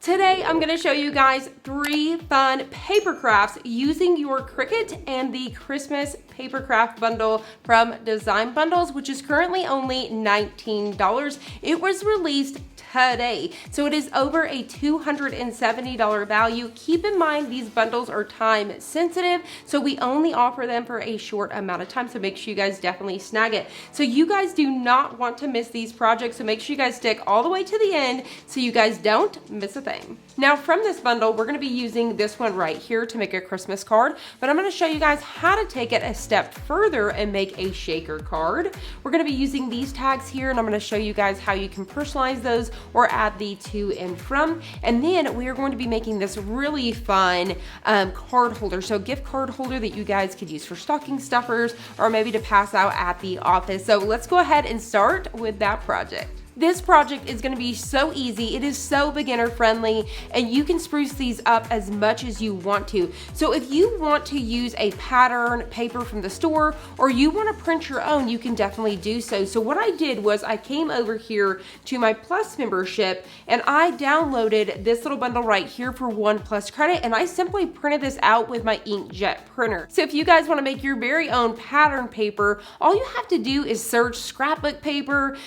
Today, I'm gonna show you guys 3 fun paper crafts using your Cricut and the Christmas paper craft bundle from Design Bundles, which is currently only $19. It was released today, so it is over a $270 value. Keep in mind these bundles are time sensitive, so we only offer them for a short amount of time, so make sure you guys definitely snag it. So you guys do not want to miss these projects, so make sure you guys stick all the way to the end so you guys don't miss a thing. Now from this bundle, we're gonna be using this one right here to make a Christmas card, but I'm gonna show you guys how to take it a step further and make a shaker card. We're gonna be using these tags here, and I'm gonna show you guys how you can personalize those or add the to and from. And then we are going to be making this really fun card holder. So gift card holder that you guys could use for stocking stuffers or maybe to pass out at the office. So let's go ahead and start with that project. This project is going to be so easy. It is so beginner friendly, and you can spruce these up as much as you want to. So if you want to use a pattern paper from the store or you want to print your own, you can definitely do so. So what I did was I came over here to my Plus membership and I downloaded this little bundle right here for 1 Plus credit, and I simply printed this out with my inkjet printer. So if you guys want to make your very own pattern paper, all you have to do is search scrapbook paper,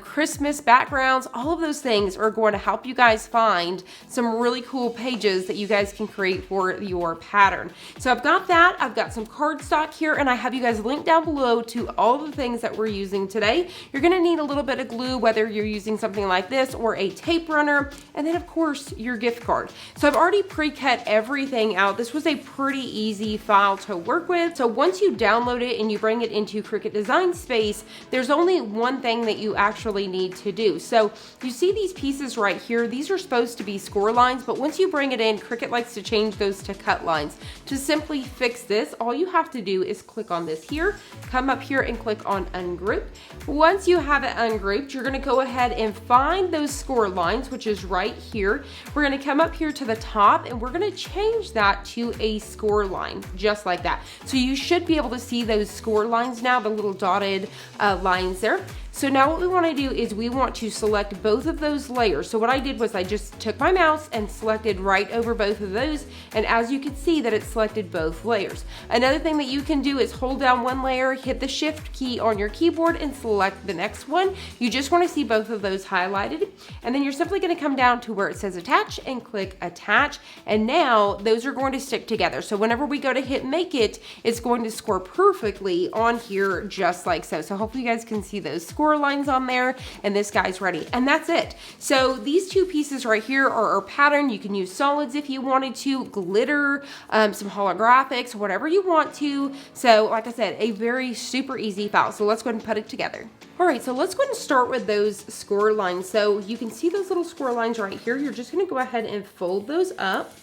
Christmas backgrounds. All of those things are going to help you guys find some really cool pages that you guys can create for your pattern. So I've got that, I've got some cardstock here, and I have you guys linked down below to all the things that we're using today. You're gonna need a little bit of glue, whether you're using something like this or a tape runner, and then of course your gift card. So I've already pre-cut everything out. This was a pretty easy file to work with. So once you download it and you bring it into Cricut Design Space, there's only one thing that you actually need to do. So you see these pieces right here, these are supposed to be score lines, but once you bring it in, Cricut likes to change those to cut lines. To simply fix this, all you have to do is click on this here, come up here and click on ungroup. Once you have it ungrouped, you're gonna go ahead and find those score lines, which is right here. We're gonna come up here to the top and we're gonna change that to a score line, just like that. So you should be able to see those score lines now, the little dotted lines there. So now what we want to do is we want to select both of those layers. So what I did was I just took my mouse and selected right over both of those, and as you can see that it selected both layers. Another thing that you can do is hold down one layer, hit the shift key on your keyboard and select the next one. You just want to see both of those highlighted, and then you're simply going to come down to where it says attach and click attach, and now those are going to stick together. So whenever we go to hit make it, it's going to score perfectly on here just like so. So hopefully you guys can see those score lines on there, and this guy's ready, and that's it. So these two pieces right here are our pattern. You can use solids if you wanted to, glitter, some holographics, whatever you want to. So like I said, a very super easy file. So let's go ahead and put it together. All right, so let's go ahead and start with those score lines. So you can see those little score lines right here. You're just going to go ahead and fold those up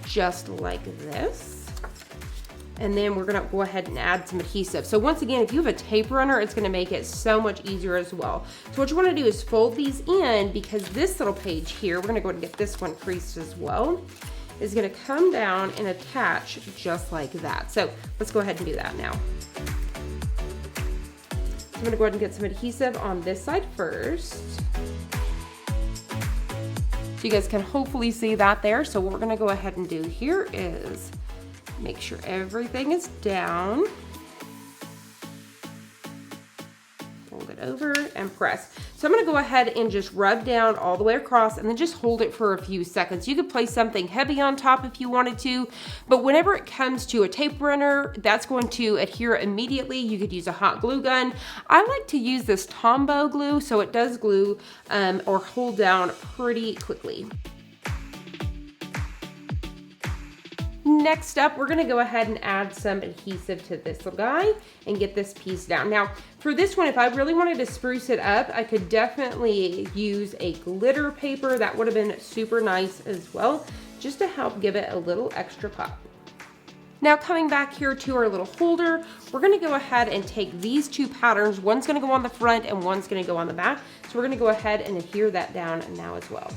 just like this. And then we're gonna go ahead and add some adhesive. So once again, if you have a tape runner, it's gonna make it so much easier as well. So what you wanna do is fold these in, because this little page here, we're gonna go ahead and get this one creased as well, is gonna come down and attach just like that. So let's go ahead and do that now. So I'm gonna go ahead and get some adhesive on this side first. So you guys can hopefully see that there. So what we're gonna go ahead and do here is make sure everything is down. Fold it over and press. So I'm gonna go ahead and just rub down all the way across and then just hold it for a few seconds. You could place something heavy on top if you wanted to, but whenever it comes to a tape runner, that's going to adhere immediately. You could use a hot glue gun. I like to use this Tombow glue, so it does glue or hold down pretty quickly. Next up, we're gonna go ahead and add some adhesive to this little guy and get this piece down. Now, for this one, if I really wanted to spruce it up, I could definitely use a glitter paper. That would have been super nice as well, just to help give it a little extra pop. Now coming back here to our little holder, we're gonna go ahead and take these two patterns. One's gonna go on the front and one's gonna go on the back. So we're gonna go ahead and adhere that down now as well.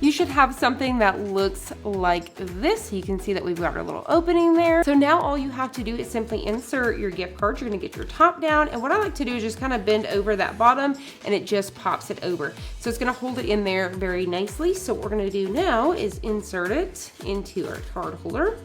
you should have something that looks like this. You can see that we've got our little opening there. So now all you have to do is simply insert your gift card. You're gonna get your top down, and what I like to do is just kind of bend over that bottom, and it just pops it over. So it's gonna hold it in there very nicely. So what we're gonna do now is insert it into our card holder.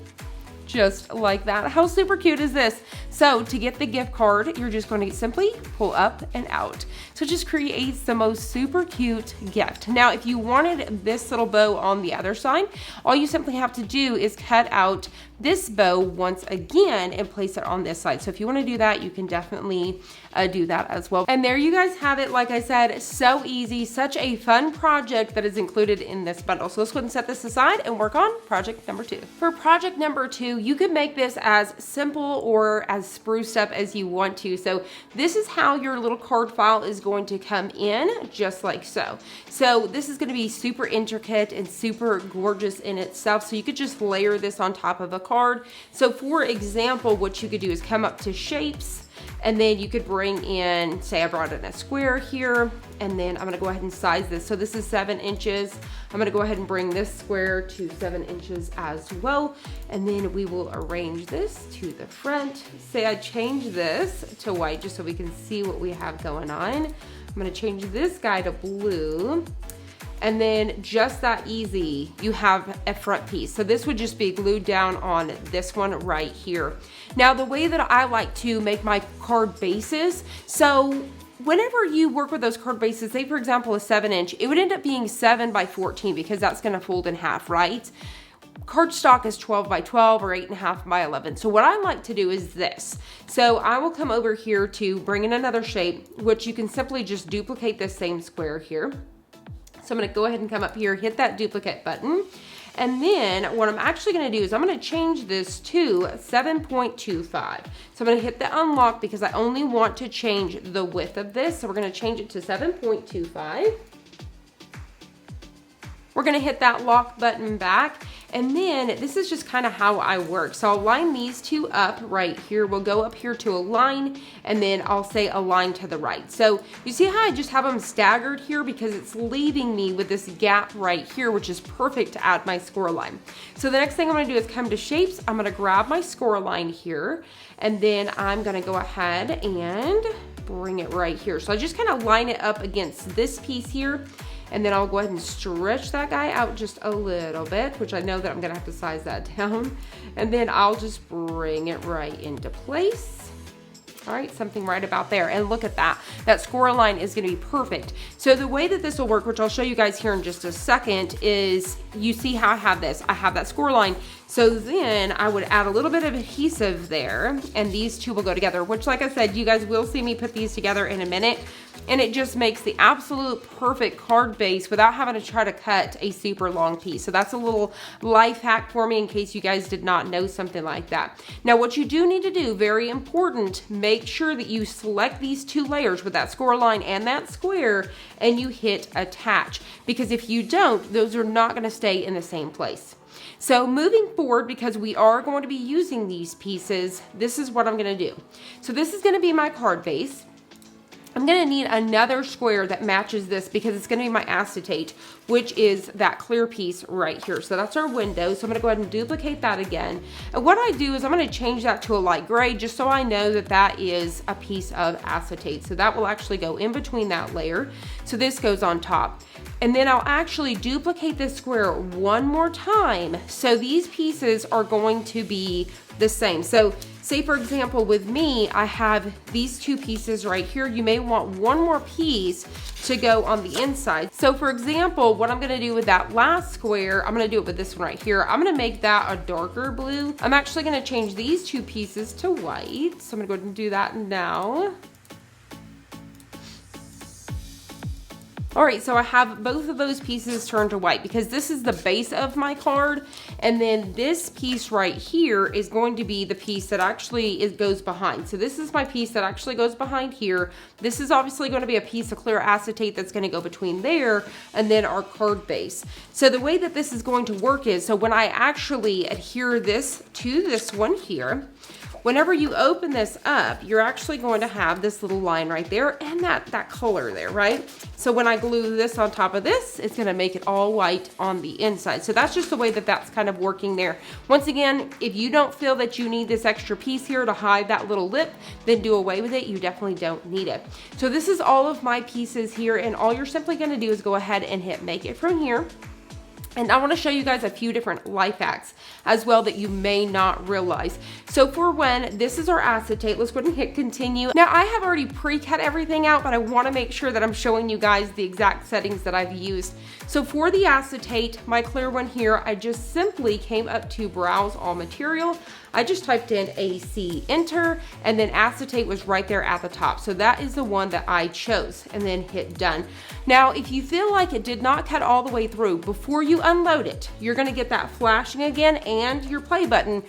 Just like that. How super cute is this? So to get the gift card, you're just going to simply pull up and out. So it just creates the most super cute gift. Now, if you wanted this little bow on the other side, all you simply have to do is cut out this bow once again and place it on this side. So if you want to do that, you can definitely do that as well. And there you guys have it. Like I said, so easy, such a fun project that is included in this bundle. So let's go ahead and set this aside and work on project number 2. For project number 2, you can make this as simple or as spruced up as you want to. So this is how your little card file is going to come in, just like so. So this is going to be super intricate and super gorgeous in itself. So you could just layer this on top of a card. So for example, what you could do is come up to shapes, and then you could bring in, say I brought in a square here, and then I'm gonna go ahead and size this. So this is 7 inches. I'm gonna go ahead and bring this square to 7 inches as well. And then we will arrange this to the front. Say I change this to white just so we can see what we have going on. I'm gonna change this guy to blue. And then just that easy, you have a front piece. So this would just be glued down on this one right here. Now the way that I like to make my card bases, so whenever you work with those card bases, say for example a 7-inch, it would end up being 7 by 14 because that's gonna fold in half, right? Cardstock is 12 by 12 or 8.5 by 11. So what I like to do is this. So I will come over here to bring in another shape, which you can simply just duplicate this same square here. So I'm gonna go ahead and come up here, hit that duplicate button. And then what I'm actually gonna do is I'm gonna change this to 7.25. So I'm gonna hit the unlock because I only want to change the width of this. So we're gonna change it to 7.25. We're gonna hit that lock button back. And then this is just kind of how I work. So I'll line these two up right here. We'll go up here to align, and then I'll say align to the right. So you see how I just have them staggered here because it's leaving me with this gap right here, which is perfect to add my score line. So the next thing I'm gonna do is come to shapes. I'm gonna grab my score line here, and then I'm gonna go ahead and bring it right here. So I just kind of line it up against this piece here. And then I'll go ahead and stretch that guy out just a little bit, which I know that I'm gonna have to size that down. And then I'll just bring it right into place. All right, something right about there. And look at that. That score line is gonna be perfect. So the way that this will work, which I'll show you guys here in just a second, is you see how I have this. I have that score line. So then I would add a little bit of adhesive there, and these two will go together, which like I said, you guys will see me put these together in a minute. And it just makes the absolute perfect card base without having to try to cut a super long piece. So that's a little life hack for me in case you guys did not know something like that. Now what you do need to do, very important, make sure that you select these two layers with that score line and that square, and you hit attach. Because if you don't, those are not gonna stay in the same place. So moving forward, because we are going to be using these pieces, this is what I'm gonna do. So this is gonna be my card base. I'm gonna need another square that matches this because it's gonna be my acetate, which is that clear piece right here. So that's our window. So I'm gonna go ahead and duplicate that again. And what I do is I'm gonna change that to a light gray just so I know that that is a piece of acetate. So that will actually go in between that layer. So this goes on top. And then I'll actually duplicate this square one more time. So these pieces are going to be the same. So say for example, with me, I have these two pieces right here. You may want one more piece to go on the inside. So for example, what I'm gonna do with that last square, I'm gonna do it with this one right here. I'm gonna make that a darker blue. I'm actually gonna change these two pieces to white. So I'm gonna go ahead and do that now. All right, so I have both of those pieces turned to white because this is the base of my card. And then this piece right here is going to be the piece that actually goes behind. So this is my piece that actually goes behind here. This is obviously going to be a piece of clear acetate that's going to go between there and then our card base. So the way that this is going to work is, so when I actually adhere this to this one here, Whenever you open this up, you're actually going to have this little line right there and that color there, right? So when I glue this on top of this, it's gonna make it all white on the inside. So that's just the way that that's kind of working there. Once again, if you don't feel that you need this extra piece here to hide that little lip, then do away with it. You definitely don't need it. So this is all of my pieces here, and all you're simply gonna do is go ahead and hit make it from here. And I want to show you guys a few different life hacks as well that you may not realize. So for one, this is our acetate. Let's go ahead and hit continue. Now I have already pre-cut everything out, but I want to make sure that I'm showing you guys the exact settings that I've used. So for the acetate, my clear one here, I just simply came up to browse all material. I just typed in AC enter, and then acetate was right there at the top. So that is the one that I chose, and then hit done. Now, if you feel like it did not cut all the way through, before you unload it, you're gonna get that flashing again and your play button.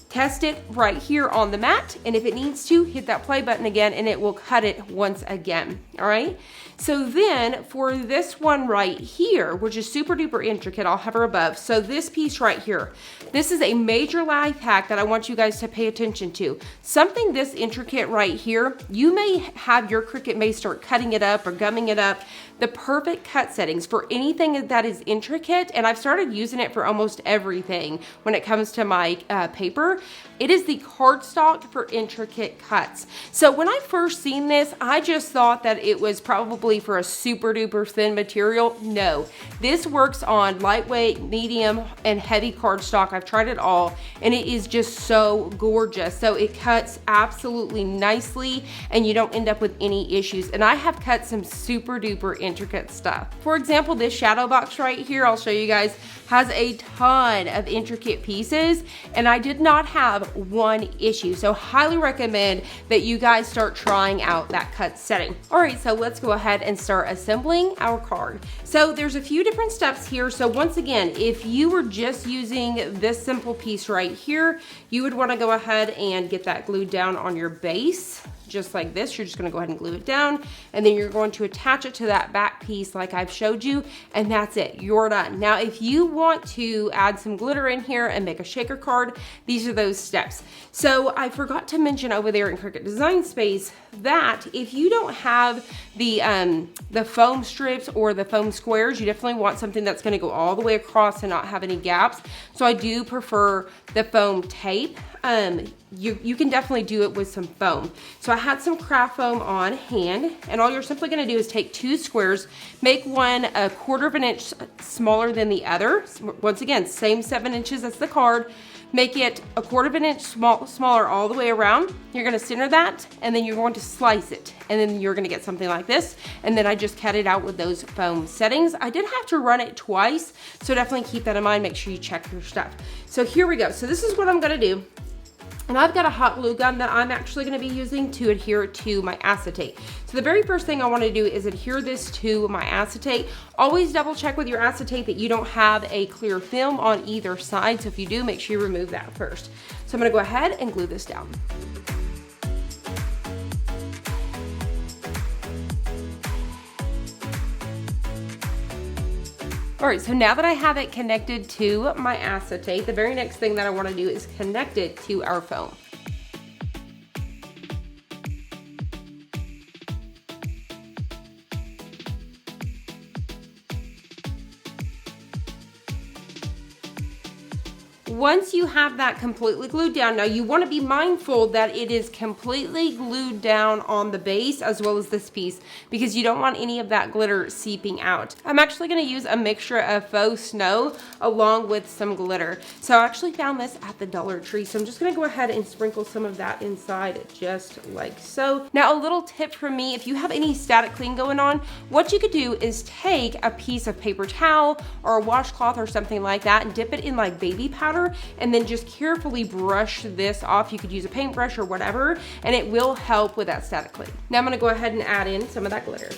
Test it right here on the mat, and if it needs to, hit that play button again and it will cut it once again, all right? So then for this one right here, which is super duper intricate, I'll hover above. So this piece right here, this is a major life hack that I want you guys to pay attention to. Something this intricate right here, you may have your Cricut may start cutting it up or gumming it up. The perfect cut settings for anything that is intricate, and I've started using it for almost everything when it comes to my paper, it is the cardstock for intricate cuts. So when I first seen this, I just thought that it was probably for a super duper thin material. No, this works on lightweight, medium, and heavy cardstock. I've tried it all, and it is just so gorgeous. So it cuts absolutely nicely, and you don't end up with any issues. And I have cut some super duper intricate stuff. For example, this shadow box right here, I'll show you guys, has a ton of intricate pieces, and I did not have one issue. So highly recommend that you guys start trying out that cut setting. All right, so let's go ahead and start assembling our card. So there's a few different steps here. So once again, if you were just using this simple piece right here, you would want to go ahead and get that glued down on your base. Just like this, you're just gonna go ahead and glue it down, and then you're going to attach it to that back piece like I've showed you, and that's it, you're done. Now, if you want to add some glitter in here and make a shaker card, these are those steps. So I forgot to mention over there in Cricut Design Space that if you don't have the foam strips or the foam squares, you definitely want something that's gonna go all the way across and not have any gaps. So I do prefer the foam tape. You can definitely do it with some foam. So I had some craft foam on hand, and all you're simply gonna do is take two squares, make one 1/4 of an inch smaller than the other. Once again, same 7 inches as the card. Make it 1/4 of an inch smaller all the way around. You're gonna center that, and then you're going to slice it. And then you're gonna get something like this. And then I just cut it out with those foam settings. I did have to run it twice, so definitely keep that in mind. Make sure you check your stuff. So here we go. So this is what I'm gonna do. And I've got a hot glue gun that I'm actually gonna be using to adhere to my acetate. So the very first thing I wanna do is adhere this to my acetate. Always double check with your acetate that you don't have a clear film on either side. So if you do, make sure you remove that first. So I'm gonna go ahead and glue this down. All right, so now that I have it connected to my acetate, the very next thing that I want to do is connect it to our foam. Once you have that completely glued down, now you want to be mindful that it is completely glued down on the base as well as this piece, because you don't want any of that glitter seeping out. I'm actually going to use a mixture of faux snow along with some glitter. So I actually found this at the Dollar Tree, so I'm just going to go ahead and sprinkle some of that inside just like so. Now a little tip from me, if you have any static clean going on, what you could do is take a piece of paper towel or a washcloth or something like that and dip it in like baby powder, and then just carefully brush this off. You could use a paintbrush or whatever, and it will help with that static clean. Now I'm gonna go ahead and add in some of that glitter.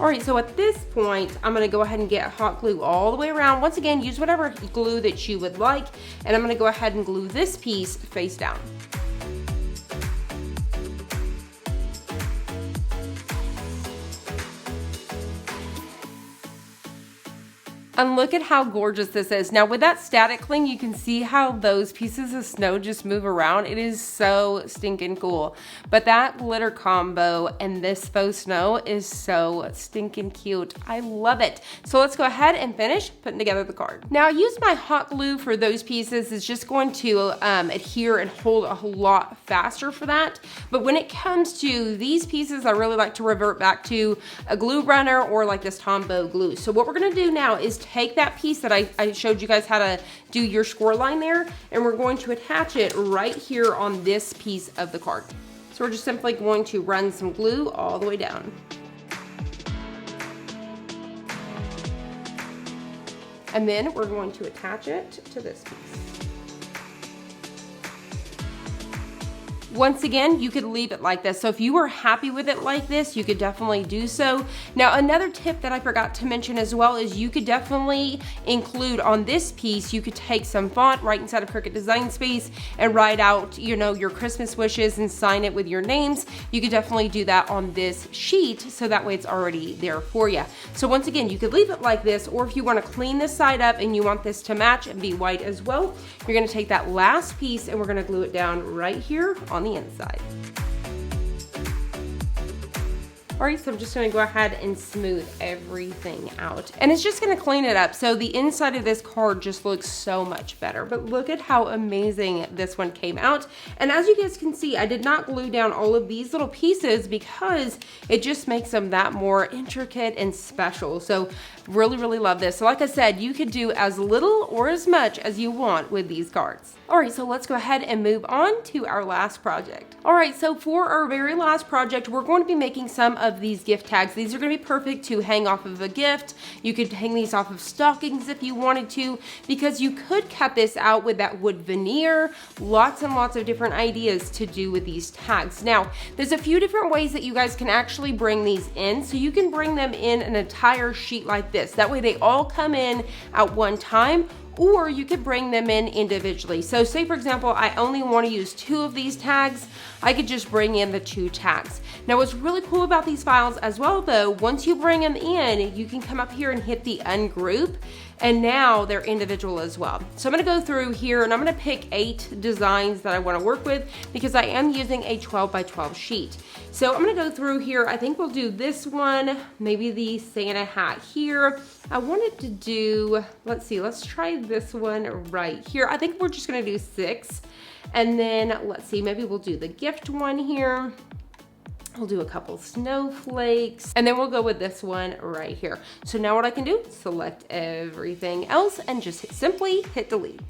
All right, so at this point, I'm gonna go ahead and get hot glue all the way around. Once again, use whatever glue that you would like, and I'm gonna go ahead and glue this piece face down. And look at how gorgeous this is. Now with that static cling, you can see how those pieces of snow just move around. It is so stinking cool. But that glitter combo and this faux snow is so stinking cute. I love it. So let's go ahead and finish putting together the card. Now I used my hot glue for those pieces. It's just going to adhere and hold a whole lot faster for that. But when it comes to these pieces, I really like to revert back to a glue runner or like this Tombow glue. So what we're gonna do now is take that piece that I showed you guys how to do your score line there, and we're going to attach it right here on this piece of the card. So we're just simply going to run some glue all the way down. And then we're going to attach it to this piece. Once again, you could leave it like this. So if you were happy with it like this, you could definitely do so. Now, another tip that I forgot to mention as well is you could definitely include on this piece, you could take some font right inside of Cricut Design Space and write out, you know, your Christmas wishes and sign it with your names. You could definitely do that on this sheet, so that way it's already there for you. So once again, you could leave it like this, or if you want to clean this side up and you want this to match and be white as well, you're going to take that last piece and we're going to glue it down right here on the inside. All right, so I'm just gonna go ahead and smooth everything out. And it's just gonna clean it up. So the inside of this card just looks so much better. But look at how amazing this one came out. And as you guys can see, I did not glue down all of these little pieces because it just makes them that more intricate and special. So really, really love this. So like I said, you could do as little or as much as you want with these cards. All right, so let's go ahead and move on to our last project. All right, so for our very last project, we're going to be making some of these gift tags. These are going to be perfect to hang off of a gift. You could hang these off of stockings if you wanted to, because you could cut this out with that wood veneer. Lots and lots of different ideas to do with these tags. Now, there's a few different ways that you guys can actually bring these in. So you can bring them in an entire sheet like this. That way they all come in at one time, or you could bring them in individually. So say for example, I only want to use 2 of these tags, I could just bring in the 2 tags. Now what's really cool about these files as well though, once you bring them in, you can come up here and hit the ungroup, and now they're individual as well. So I'm gonna go through here and I'm gonna pick 8 designs that I wanna work with because I am using a 12 by 12 sheet. So I'm gonna go through here. I think we'll do this one, maybe the Santa hat here. I wanted to do, let's see, let's try this one right here. I think we're just gonna do 6. And then let's see, maybe we'll do the gift one here. We'll do a couple snowflakes, and then we'll go with this one right here. So now what I can do, select everything else and just simply hit delete.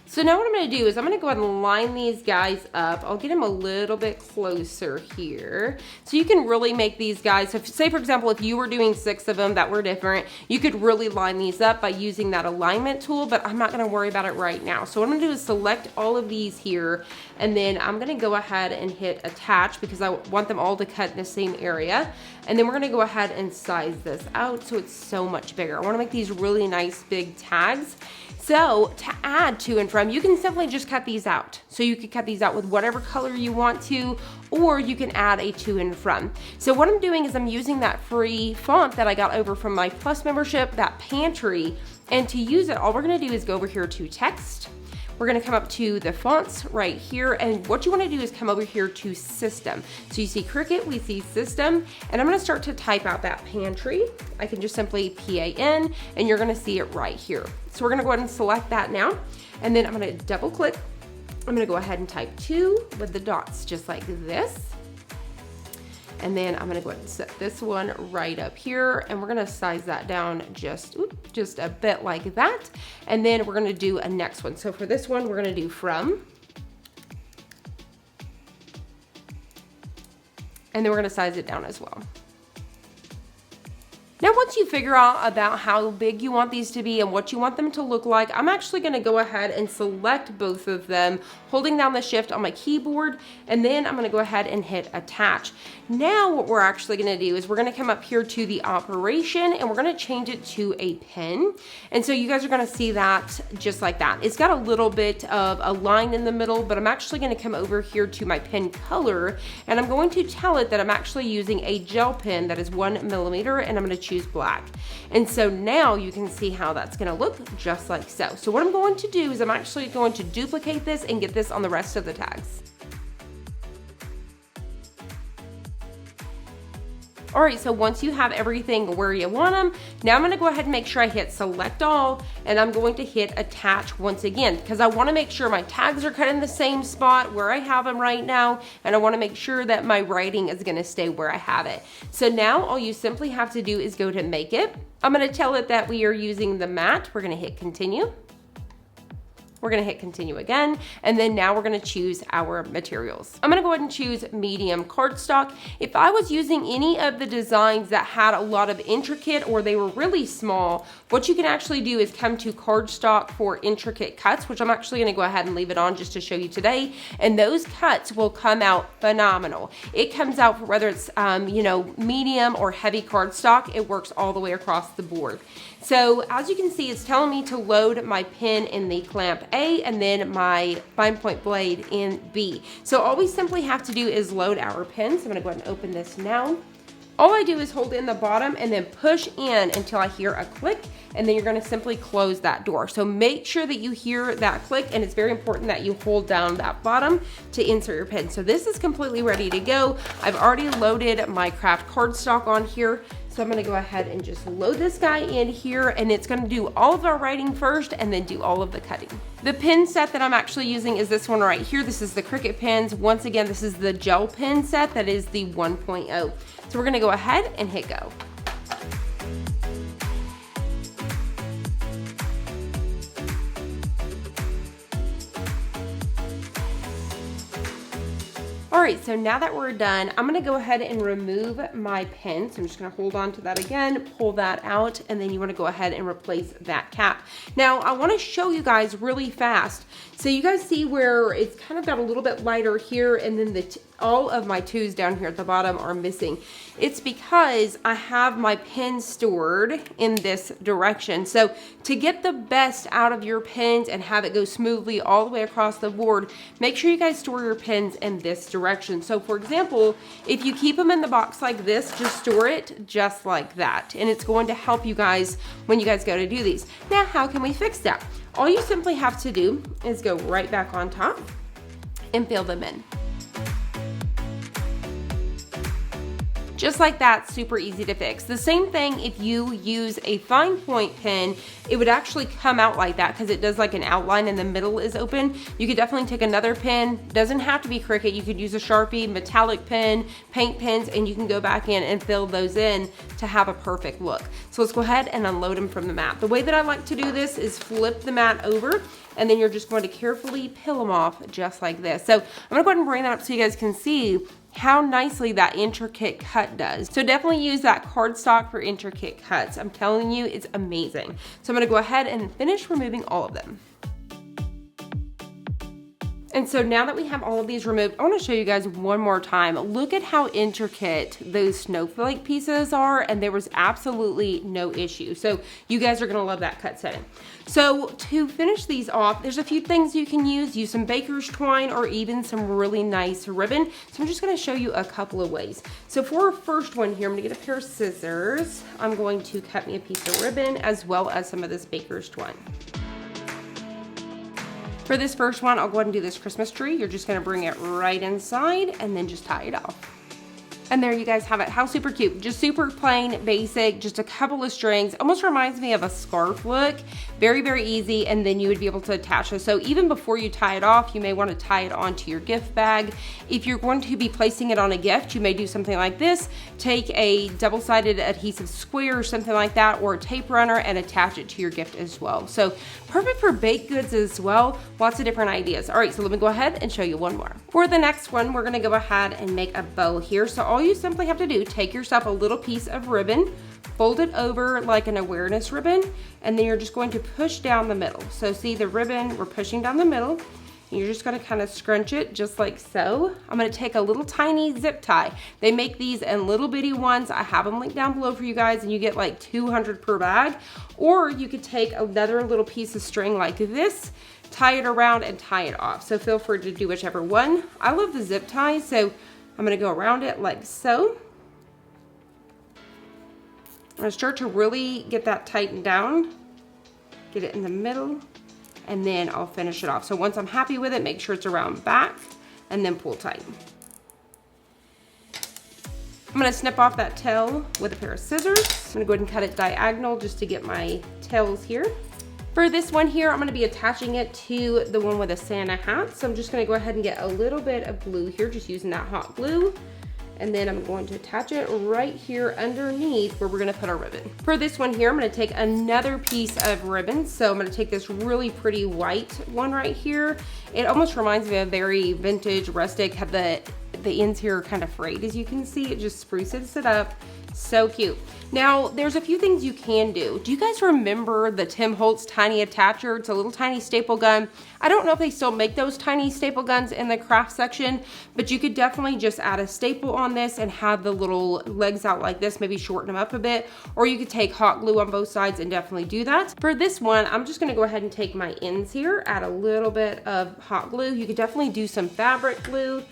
So now what I'm gonna do is I'm gonna go ahead and line these guys up. I'll get them a little bit closer here. So you can really make these guys, so say for example, if you were doing 6 of them that were different, you could really line these up by using that alignment tool, but I'm not gonna worry about it right now. So what I'm gonna do is select all of these here, and then I'm gonna go ahead and hit attach because I want them all to cut in the same area. And then we're gonna go ahead and size this out so it's so much bigger. I wanna make these really nice big tags. So to add to and from, you can simply just cut these out. So you could cut these out with whatever color you want to, or you can add a to and from. So what I'm doing is I'm using that free font that I got over from my Plus membership, that Pantry, and to use it, all we're gonna do is go over here to text. We're gonna come up to the fonts right here, and what you wanna do is come over here to system. So you see Cricut, we see system, and I'm gonna start to type out that Pantry. I can just simply PAN, and you're gonna see it right here. So we're gonna go ahead and select that now, and then I'm gonna double click. I'm gonna go ahead and type 2 with the dots, just like this. And then I'm gonna go ahead and set this one right up here, and we're gonna size that down just a bit like that. And then we're gonna do a next one. So for this one, we're gonna do from. And then we're gonna size it down as well. Now, once you figure out about how big you want these to be and what you want them to look like, I'm actually gonna go ahead and select both of them, holding down the shift on my keyboard, and then I'm gonna go ahead and hit attach. Now, what we're actually gonna do is we're gonna come up here to the operation, and we're gonna change it to a pen. And so you guys are gonna see that just like that. It's got a little bit of a line in the middle, but I'm actually gonna come over here to my pen color, and I'm going to tell it that I'm actually using a gel pen that is 1 millimeter, and I'm gonna choose black. And so now you can see how that's gonna look just like so. So what I'm going to do is I'm actually going to duplicate this and get this on the rest of the tags. All right, so once you have everything where you want them, now I'm gonna go ahead and make sure I hit select all, and I'm going to hit attach once again, because I wanna make sure my tags are cut in the same spot where I have them right now, and I wanna make sure that my writing is gonna stay where I have it. So now all you simply have to do is go to make it. I'm gonna tell it that we are using the matte. We're gonna hit continue. We're gonna hit continue again, and then now we're gonna choose our materials. I'm gonna go ahead and choose medium cardstock. If I was using any of the designs that had a lot of intricate or they were really small, what you can actually do is come to cardstock for intricate cuts, which I'm actually gonna go ahead and leave it on just to show you today, and those cuts will come out phenomenal. It comes out for whether it's medium or heavy cardstock, it works all the way across the board. So as you can see, it's telling me to load my pin in the clamp A and then my fine point blade in B. So all we simply have to do is load our pin. So I'm gonna go ahead and open this now. All I do is hold in the bottom and then push in until I hear a click, and then you're gonna simply close that door. So make sure that you hear that click, and it's very important that you hold down that bottom to insert your pin. So this is completely ready to go. I've already loaded my craft cardstock on here. So I'm gonna go ahead and just load this guy in here, and it's gonna do all of our writing first and then do all of the cutting. The pin set that I'm actually using is this one right here. This is the Cricut pins. Once again, this is the gel pin set that is the 1.0. So we're gonna go ahead and hit go. All right, so now that we're done, I'm gonna go ahead and remove my pen. So I'm just gonna hold on to that again, pull that out, and then you wanna go ahead and replace that cap. Now, I wanna show you guys really fast. So you guys see where it's kind of got a little bit lighter here, and then all of my twos down here at the bottom are missing. It's because I have my pen stored in this direction. So to get the best out of your pens and have it go smoothly all the way across the board, make sure you guys store your pens in this direction. So for example, if you keep them in the box like this, just store it just like that. And it's going to help you guys when you guys go to do these. Now, how can we fix that? All you simply have to do is go right back on top and fill them in. Just like that, super easy to fix. The same thing if you use a fine point pen, it would actually come out like that because it does like an outline and the middle is open. You could definitely take another pen, doesn't have to be Cricut, you could use a Sharpie, metallic pen, paint pens, and you can go back in and fill those in to have a perfect look. So let's go ahead and unload them from the mat. The way that I like to do this is flip the mat over, and then you're just going to carefully peel them off just like this. So I'm gonna go ahead and bring that up so you guys can see how nicely that intricate cut does. So definitely use that cardstock for intricate cuts. I'm telling you, it's amazing. So I'm gonna go ahead and finish removing all of them. And so now that we have all of these removed, I wanna show you guys one more time. Look at how intricate those snowflake pieces are, and there was absolutely no issue. So you guys are gonna love that cut setting. So to finish these off, there's a few things you can use. Use some baker's twine or even some really nice ribbon. So I'm just gonna show you a couple of ways. So for our first one here, I'm gonna get a pair of scissors. I'm going to cut me a piece of ribbon as well as some of this baker's twine. For this first one, I'll go ahead and do this Christmas tree. You're just gonna bring it right inside and then just tie it off. And there you guys have it. How super cute. Just super plain, basic, just a couple of strings. Almost reminds me of a scarf look. Very, very easy, and then you would be able to attach it. So even before you tie it off, you may want to tie it onto your gift bag. If you're going to be placing it on a gift, you may do something like this. Take a double-sided adhesive square or something like that, or a tape runner, and attach it to your gift as well. So perfect for baked goods as well. Lots of different ideas. All right, so let me go ahead and show you one more. For the next one, we're gonna go ahead and make a bow here. So all you simply have to do, take yourself a little piece of ribbon, fold it over like an awareness ribbon, and then you're just going to push down the middle. So see the ribbon, we're pushing down the middle, and you're just gonna kind of scrunch it just like so. I'm gonna take a little tiny zip tie. They make these in little bitty ones. I have them linked down below for you guys, and you get like 200 per bag. Or you could take another little piece of string like this, tie it around and tie it off. So feel free to do whichever one. I love the zip tie, so I'm gonna go around it like so. I'm gonna start to really get that tightened down, get it in the middle, and then I'll finish it off. So once I'm happy with it, make sure it's around back and then pull tight. I'm gonna snip off that tail with a pair of scissors. I'm gonna go ahead and cut it diagonal just to get my tails here. For this one here, I'm gonna be attaching it to the one with a Santa hat. So I'm just gonna go ahead and get a little bit of glue here, just using that hot glue. And then I'm going to attach it right here underneath where we're gonna put our ribbon. For this one here, I'm gonna take another piece of ribbon. So I'm gonna take this really pretty white one right here. It almost reminds me of very vintage, rustic, have the ends here are kind of frayed, as you can see. It just spruces it up. So cute. Now, there's a few things you can do. Do you guys remember the Tim Holtz tiny attacher? It's a little tiny staple gun. I don't know if they still make those tiny staple guns in the craft section, but you could definitely just add a staple on this and have the little legs out like this, maybe shorten them up a bit, or you could take hot glue on both sides and definitely do that. For this one, I'm just gonna go ahead and take my ends here, add a little bit of hot glue. You could definitely do some fabric glue.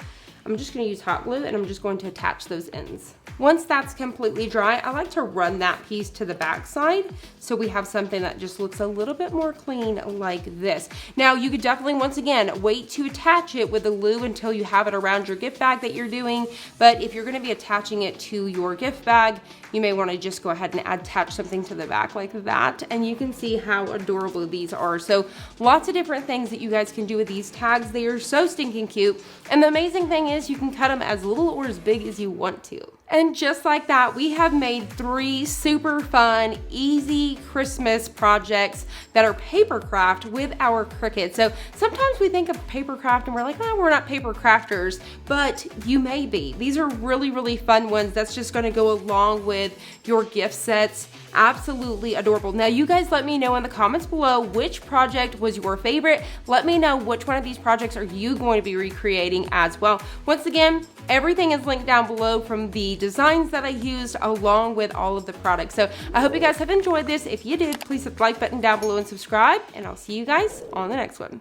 I'm just gonna use hot glue and I'm just going to attach those ends. Once that's completely dry, I like to run that piece to the back side so we have something that just looks a little bit more clean like this. Now you could definitely, once again, wait to attach it with the glue until you have it around your gift bag that you're doing. But if you're gonna be attaching it to your gift bag, you may wanna just go ahead and attach something to the back like that. And you can see how adorable these are. So lots of different things that you guys can do with these tags. They are so stinking cute. And the amazing thing is you can cut them as little or as big as you want to. And just like that, we have made 3 super fun, easy Christmas projects that are paper craft with our Cricut. So sometimes we think of paper craft and we're like, oh, we're not paper crafters, but you may be. These are really, really fun ones that's just gonna go along with your gift sets. Absolutely adorable. Now you guys let me know in the comments below which project was your favorite. Let me know which one of these projects are you going to be recreating as well. Once again, everything is linked down below from the designs that I used along with all of the products. So I hope you guys have enjoyed this. If you did, please hit the like button down below and subscribe, and I'll see you guys on the next one.